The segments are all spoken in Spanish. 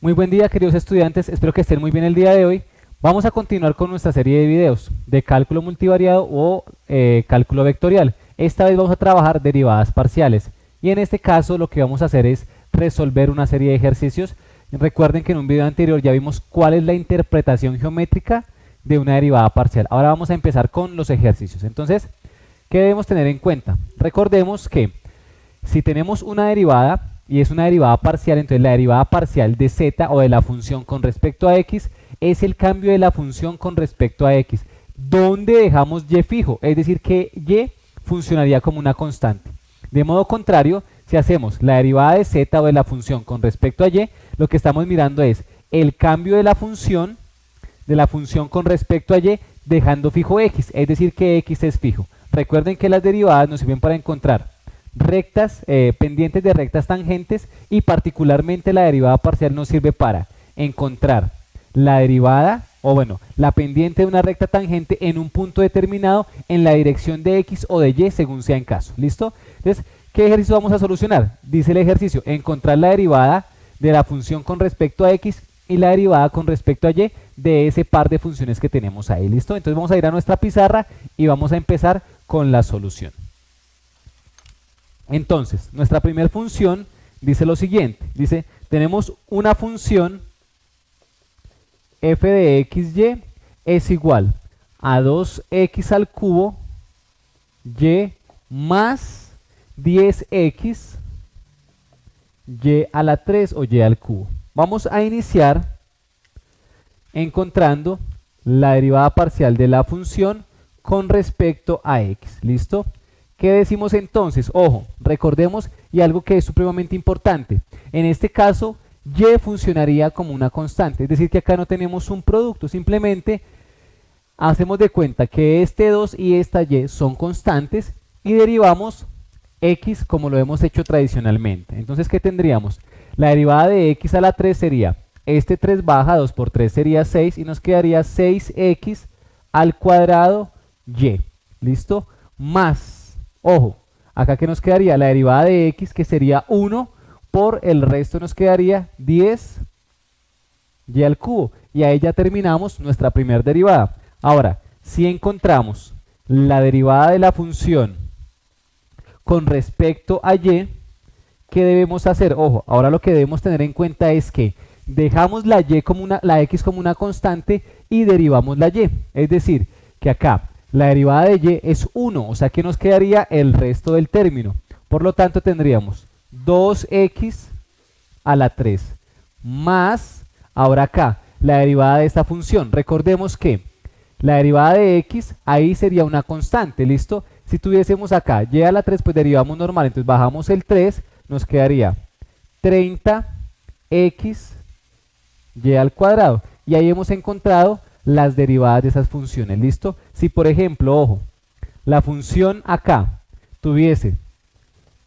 Muy buen día, queridos estudiantes, espero que estén muy bien el día de hoy. Vamos a continuar con nuestra serie de videos de cálculo multivariado o cálculo vectorial. Esta vez vamos a trabajar derivadas parciales y en este caso lo que vamos a hacer es resolver una serie de ejercicios. Recuerden que en un video anterior ya vimos cuál es la interpretación geométrica de una derivada parcial. Ahora vamos a empezar con los ejercicios. Entonces, ¿qué debemos tener en cuenta? Recordemos que si tenemos una derivada y es una derivada parcial, entonces la derivada parcial de z o de la función con respecto a x es el cambio de la función con respecto a x, donde dejamos y fijo, es decir que y funcionaría como una constante. De modo contrario, si hacemos la derivada de z o de la función con respecto a y, lo que estamos mirando es el cambio de la función con respecto a y, dejando fijo x, es decir que x es fijo. Recuerden que las derivadas nos sirven para encontrar rectas, pendientes de rectas tangentes, y particularmente la derivada parcial nos sirve para encontrar la derivada, o bueno, la pendiente de una recta tangente en un punto determinado en la dirección de x o de y según sea en caso. ¿Listo? Entonces, ¿qué ejercicio vamos a solucionar? Dice el ejercicio, encontrar la derivada de la función con respecto a x y la derivada con respecto a y de ese par de funciones que tenemos ahí. ¿Listo? Entonces vamos a ir a nuestra pizarra y vamos a empezar con la solución. Entonces, nuestra primera función dice lo siguiente, dice, tenemos una función f de xy es igual a 2x al cubo y más 10x y a la 3 o y al cubo. Vamos a iniciar encontrando la derivada parcial de la función con respecto a x, ¿listo? ¿Qué decimos entonces? Ojo, recordemos y algo que es supremamente importante. En este caso, y funcionaría como una constante. Es decir, que acá no tenemos un producto. Simplemente hacemos de cuenta que este 2 y esta y son constantes y derivamos x como lo hemos hecho tradicionalmente. Entonces, ¿qué tendríamos? La derivada de x a la 3 sería, este 3 baja, 2 por 3 sería 6 y nos quedaría 6x al cuadrado y. ¿Listo? Más. Ojo, acá que nos quedaría la derivada de x, que sería 1, por el resto nos quedaría 10 y al cubo. Y ahí ya terminamos nuestra primera derivada. Ahora, si encontramos la derivada de la función con respecto a y, ¿qué debemos hacer? Ojo, ahora lo que debemos tener en cuenta es que dejamos la x como una constante y derivamos la y. Es decir, que acá la derivada de y es 1, o sea que nos quedaría el resto del término. Por lo tanto tendríamos 2x a la 3 más, ahora acá, la derivada de esta función. Recordemos que la derivada de x ahí sería una constante, ¿listo? Si tuviésemos acá y a la 3, pues derivamos normal, entonces bajamos el 3, nos quedaría 30x y al cuadrado. Y ahí hemos encontrado las derivadas de esas funciones, ¿listo? Si por ejemplo, ojo, la función acá tuviese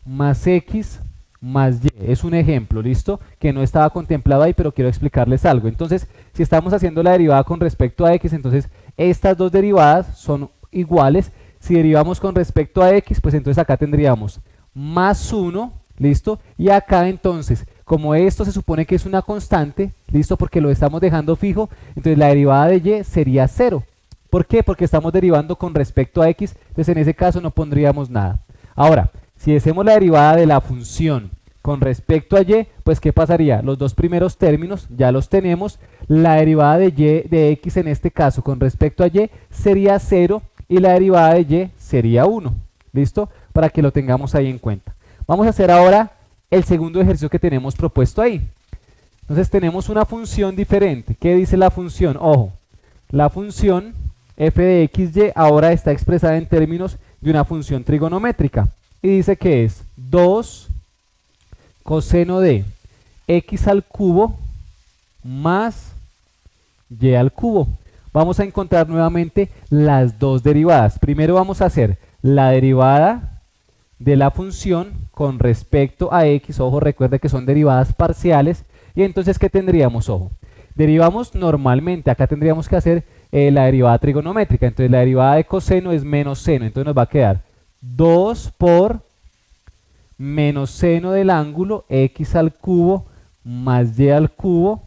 más x más y, es un ejemplo, ¿listo? Que no estaba contemplado ahí, pero quiero explicarles algo. Entonces, si estamos haciendo la derivada con respecto a x, entonces estas dos derivadas son iguales. Si derivamos con respecto a x, pues entonces acá tendríamos más 1, ¿listo? Y acá entonces, como esto se supone que es una constante, ¿listo? Porque lo estamos dejando fijo, entonces la derivada de y sería 0. ¿Por qué? Porque estamos derivando con respecto a x, entonces en ese caso no pondríamos nada. Ahora, si hacemos la derivada de la función con respecto a y, pues ¿qué pasaría? Los dos primeros términos ya los tenemos, la derivada de y de x en este caso con respecto a y sería 0 y la derivada de y sería 1, ¿listo? Para que lo tengamos ahí en cuenta. Vamos a hacer ahora el segundo ejercicio que tenemos propuesto ahí. Entonces tenemos una función diferente. ¿Qué dice la función? Ojo, la función f de xy ahora está expresada en términos de una función trigonométrica. Y dice que es 2 coseno de x al cubo más y al cubo. Vamos a encontrar nuevamente las dos derivadas. Primero vamos a hacer la derivada de la función con respecto a x. Ojo, recuerde que son derivadas parciales. Y entonces, ¿qué tendríamos? Ojo, derivamos normalmente. Acá tendríamos que hacer la derivada trigonométrica. Entonces, la derivada de coseno es menos seno. Entonces, nos va a quedar 2 por menos seno del ángulo x al cubo más y al cubo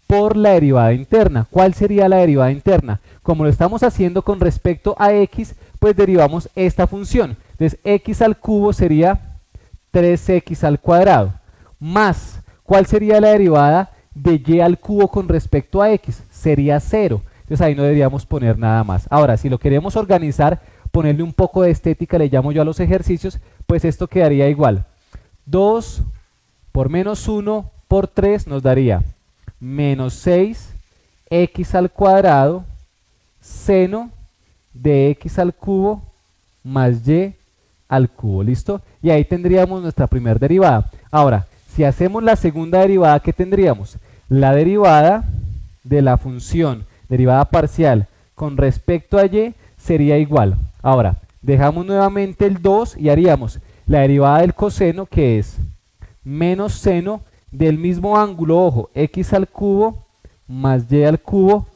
por la derivada interna. ¿Cuál sería la derivada interna? Como lo estamos haciendo con respecto a x, pues derivamos esta función. Entonces x al cubo sería 3x al cuadrado, más, ¿cuál sería la derivada de y al cubo con respecto a x? Sería 0. Entonces ahí no deberíamos poner nada más. Ahora, si lo queremos organizar, ponerle un poco de estética, le llamo yo a los ejercicios, pues esto quedaría igual. 2 por menos 1 por 3 nos daría menos 6x al cuadrado seno de x al cubo más y al cubo, ¿listo? Y ahí tendríamos nuestra primera derivada. Ahora, si hacemos la segunda derivada, ¿qué tendríamos? La derivada de la función, derivada parcial, con respecto a y sería igual. Ahora, dejamos nuevamente el 2 y haríamos la derivada del coseno, que es menos seno del mismo ángulo, ojo, x al cubo más y al cubo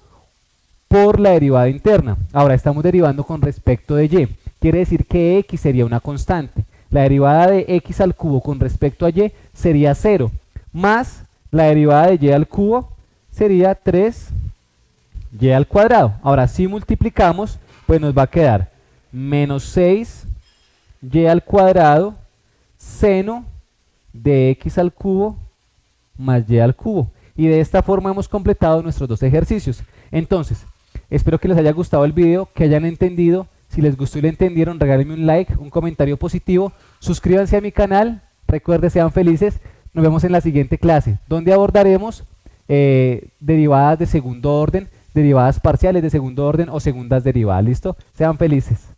por la derivada interna. Ahora estamos derivando con respecto de y. Quiere decir que x sería una constante. La derivada de x al cubo con respecto a y sería 0. Más la derivada de y al cubo sería 3y al cuadrado. Ahora si multiplicamos, pues nos va a quedar menos 6y al cuadrado seno de x al cubo más y al cubo. Y de esta forma hemos completado nuestros dos ejercicios. Entonces, espero que les haya gustado el video, que hayan entendido. Si les gustó y lo entendieron, regálenme un like, un comentario positivo, suscríbanse a mi canal, recuerden, sean felices. Nos vemos en la siguiente clase, donde abordaremos derivadas de segundo orden, derivadas parciales de segundo orden o segundas derivadas. ¿Listo? Sean felices.